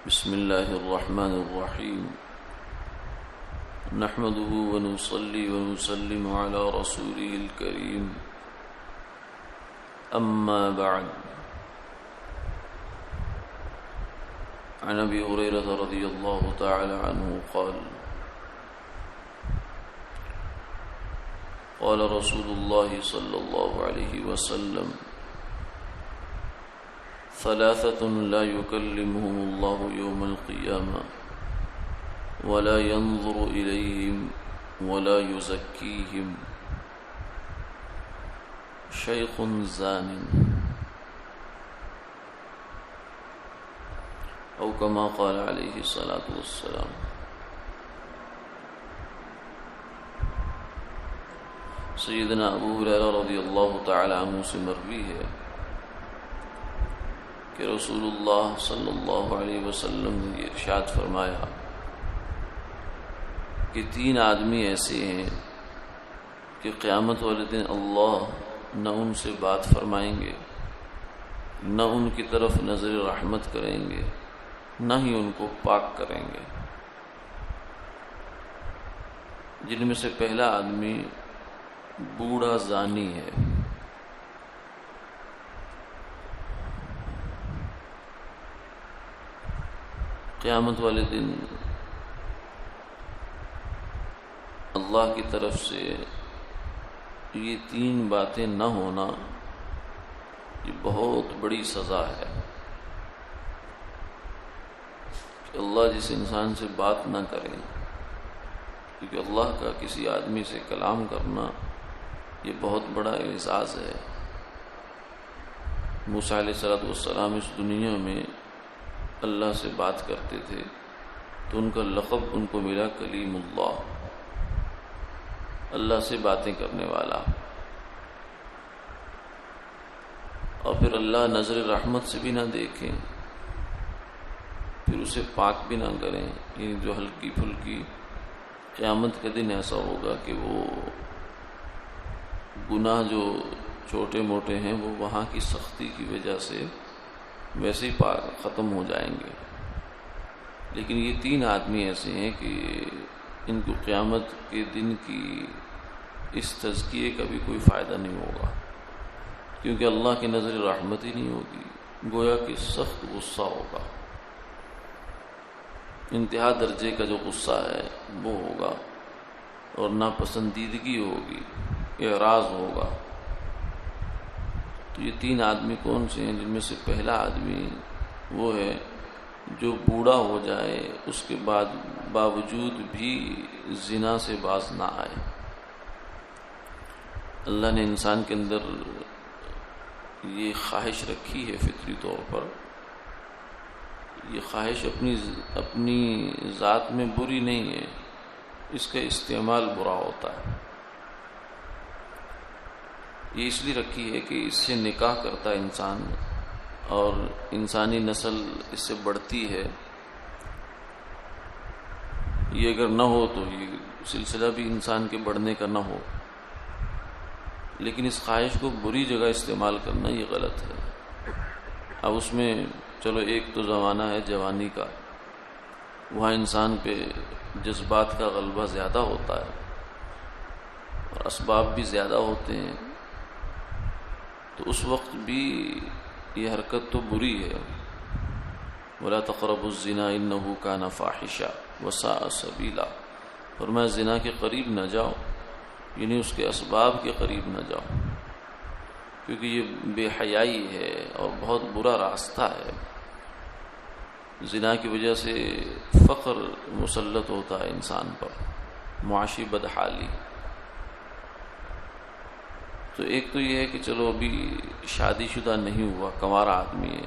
بسم الله الرحمن الرحيم نحمده ونصلي ونسلم على رسوله الكريم أما بعد عن أبي هريرة رضي الله تعالى عنه قال قال رسول الله صلى الله عليه وسلم ثلاثة لا يكلمهم الله يوم القيامة ولا ينظر إليهم ولا يزكيهم شيخ زان أو كما قال عليه الصلاة والسلام. سیدنا ابو ہریرہ رضی اللہ تعالی عنہ سے مروی ہے کہ رسول اللہ صلی اللہ علیہ وسلم نے ارشاد فرمایا کہ 3 آدمی ایسے ہیں کہ قیامت والے دن اللہ نہ ان سے بات فرمائیں گے، نہ ان کی طرف نظر رحمت کریں گے، نہ ہی ان کو پاک کریں گے. جن میں سے پہلا آدمی بوڑھا زانی ہے. قیامت والے دن اللہ کی طرف سے یہ 3 باتیں نہ ہونا یہ بہت بڑی سزا ہے کہ اللہ جس انسان سے بات نہ کرے، کیونکہ اللہ کا کسی آدمی سے کلام کرنا یہ بہت بڑا اعزاز ہے. موسیٰ علیہ السلام اس دنیا میں اللہ سے بات کرتے تھے تو ان کا لقب ان کو ملا کلیم اللہ، اللہ سے باتیں کرنے والا. اور پھر اللہ نظر رحمت سے بھی نہ دیکھیں، پھر اسے پاک بھی نہ کریں. یعنی جو ہلکی پھلکی قیامت کے دن ایسا ہوگا کہ وہ گناہ جو چھوٹے موٹے ہیں وہ وہاں کی سختی کی وجہ سے ویسے ہی ختم ہو جائیں گے. لیکن یہ 3 آدمی ایسے ہیں کہ ان کو قیامت کے دن کی اس تزکیے کا بھی کوئی فائدہ نہیں ہوگا، کیونکہ اللہ کی نظر رحمت ہی نہیں ہوگی، گویا کہ سخت غصہ ہوگا. انتہا درجے کا جو غصہ ہے وہ ہوگا، اور ناپسندیدگی ہوگی، اعراض ہوگا. تو یہ 3 آدمی کون سے ہیں؟ جن میں سے پہلا آدمی وہ ہے جو بوڑھا ہو جائے، اس کے بعد باوجود بھی زنا سے باز نہ آئے. اللہ نے انسان کے اندر یہ خواہش رکھی ہے فطری طور پر. یہ خواہش اپنی ذات میں بری نہیں ہے، اس کا استعمال برا ہوتا ہے. یہ اس لیے رکھی ہے کہ اس سے نکاح کرتا ہے انسان اور انسانی نسل اس سے بڑھتی ہے. یہ اگر نہ ہو تو یہ سلسلہ بھی انسان کے بڑھنے کا نہ ہو، لیکن اس خواہش کو بری جگہ استعمال کرنا یہ غلط ہے. اب اس میں چلو ایک تو زمانہ ہے جوانی کا، وہاں انسان پہ جذبات کا غلبہ زیادہ ہوتا ہے اور اسباب بھی زیادہ ہوتے ہیں، تو اس وقت بھی یہ حرکت تو بری ہے. وَلَا تَقْرَبُوا الزِّنَا إِنَّهُ كَانَ فَاحِشًا وَسَاءَ سَبِيلًا. فرمایا زنا کے قریب نہ جاؤ، یعنی اس کے اسباب کے قریب نہ جاؤ، کیونکہ یہ بے حیائی ہے اور بہت برا راستہ ہے. زنا کی وجہ سے فقر مسلط ہوتا ہے انسان پر، معاشی بدحالی. تو ایک تو یہ ہے کہ چلو ابھی شادی شدہ نہیں ہوا، کنوارا آدمی ہے،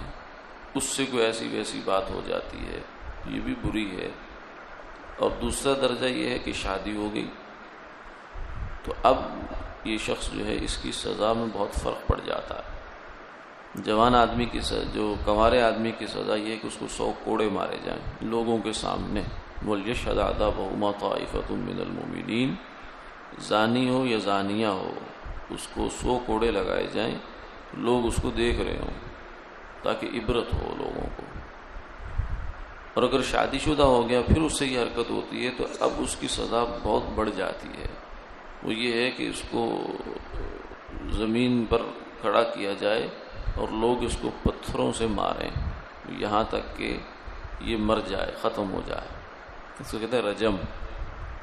اس سے کوئی ایسی ویسی بات ہو جاتی ہے، یہ بھی بری ہے. اور دوسرا درجہ یہ ہے کہ شادی ہو گئی تو اب یہ شخص جو ہے اس کی سزا میں بہت فرق پڑ جاتا ہے. جوان آدمی کی جو کنوارے آدمی کی سزا یہ ہے کہ اس کو 100 کوڑے مارے جائیں لوگوں کے سامنے. وَلْيَشْهَدْ عَذَابَهُمَا طَائِفَةٌ مِّنَ الْمُؤْمِنِينَ. زانی ہو یا زانیہ ہو، اس کو 100 کوڑے لگائے جائیں، لوگ اس کو دیکھ رہے ہوں تاکہ عبرت ہو لوگوں کو. اور اگر شادی شدہ ہو گیا پھر اس سے یہ حرکت ہوتی ہے تو اب اس کی سزا بہت بڑھ جاتی ہے. وہ یہ ہے کہ اس کو زمین پر کھڑا کیا جائے اور لوگ اس کو پتھروں سے ماریں یہاں تک کہ یہ مر جائے، ختم ہو جائے. اس کو کہتے ہیں رجم.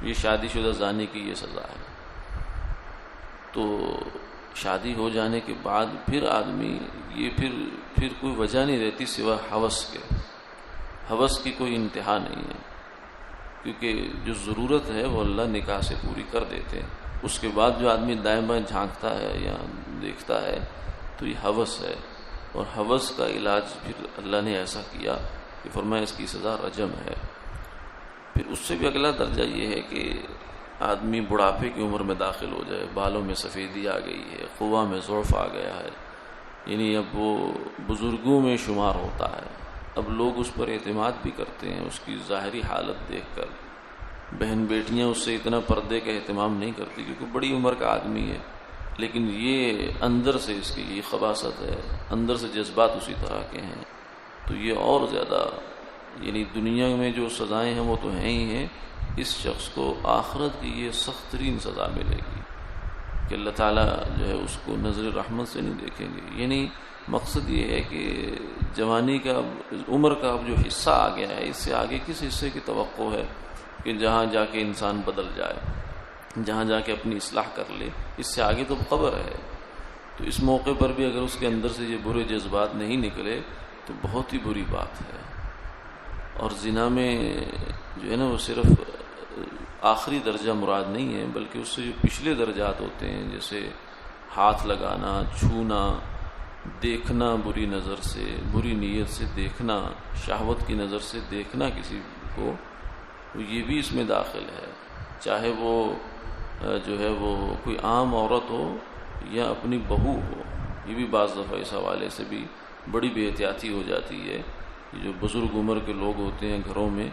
یہ شادی شدہ زانی کی یہ سزا ہے. تو شادی ہو جانے کے بعد پھر آدمی یہ پھر کوئی وجہ نہیں رہتی سوا ہوس کے. ہوس کی کوئی انتہا نہیں ہے، کیونکہ جو ضرورت ہے وہ اللہ نکاح سے پوری کر دیتے ہیں. اس کے بعد جو آدمی دائیں بائیں جھانکتا ہے یا دیکھتا ہے تو یہ ہوس ہے. اور ہوس کا علاج پھر اللہ نے ایسا کیا کہ فرمایا اس کی سزا رجم ہے. پھر اس سے بھی اگلا درجہ یہ ہے کہ آدمی بڑھاپے کی عمر میں داخل ہو جائے، بالوں میں سفیدی آ گئی ہے، قوا میں ضعف آ گیا ہے، یعنی اب وہ بزرگوں میں شمار ہوتا ہے. اب لوگ اس پر اعتماد بھی کرتے ہیں اس کی ظاہری حالت دیکھ کر. بہن بیٹیاں اس سے اتنا پردے کا اہتمام نہیں کرتی کیونکہ بڑی عمر کا آدمی ہے، لیکن یہ اندر سے اس کی یہ خباثت ہے، اندر سے جذبات اسی طرح کے ہیں. تو یہ اور زیادہ، یعنی دنیا میں جو سزائیں ہیں وہ تو ہیں ہی ہیں، اس شخص کو آخرت کی یہ سخت ترین سزا ملے گی کہ اللہ تعالیٰ جو ہے اس کو نظر رحمت سے نہیں دیکھیں گے. یعنی مقصد یہ ہے کہ جوانی کا عمر کا اب جو حصہ آ گیا ہے، اس سے آگے کس حصے کی توقع ہے کہ جہاں جا کے انسان بدل جائے، جہاں جا کے اپنی اصلاح کر لے. اس سے آگے تو قبر ہے. تو اس موقع پر بھی اگر اس کے اندر سے یہ برے جذبات نہیں نکلے تو بہت ہی بری بات ہے. اور زنا میں جو ہے نا وہ صرف آخری درجہ مراد نہیں ہے، بلکہ اس سے جو پچھلے درجات ہوتے ہیں، جیسے ہاتھ لگانا، چھونا، دیکھنا بری نظر سے، بری نیت سے دیکھنا، شہوت کی نظر سے دیکھنا کسی کو، یہ بھی اس میں داخل ہے. چاہے وہ جو ہے وہ کوئی عام عورت ہو یا اپنی بہو ہو. یہ بھی بعض دفعہ اس حوالے سے بھی بڑی بے احتیاطی ہو جاتی ہے. یہ جو بزرگ عمر کے لوگ ہوتے ہیں گھروں میں،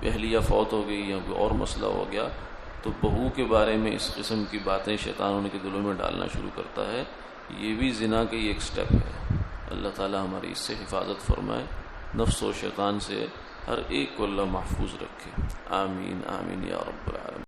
اہلیہ فوت ہو گئی یا کوئی اور مسئلہ ہو گیا تو بہو کے بارے میں اس قسم کی باتیں شیطان ان کے دلوں میں ڈالنا شروع کرتا ہے. یہ بھی زنا کا ایک سٹیپ ہے. اللہ تعالی ہماری اس سے حفاظت فرمائے، نفس و شیطان سے ہر ایک کو اللہ محفوظ رکھے. آمین آمین یا رب العالمین.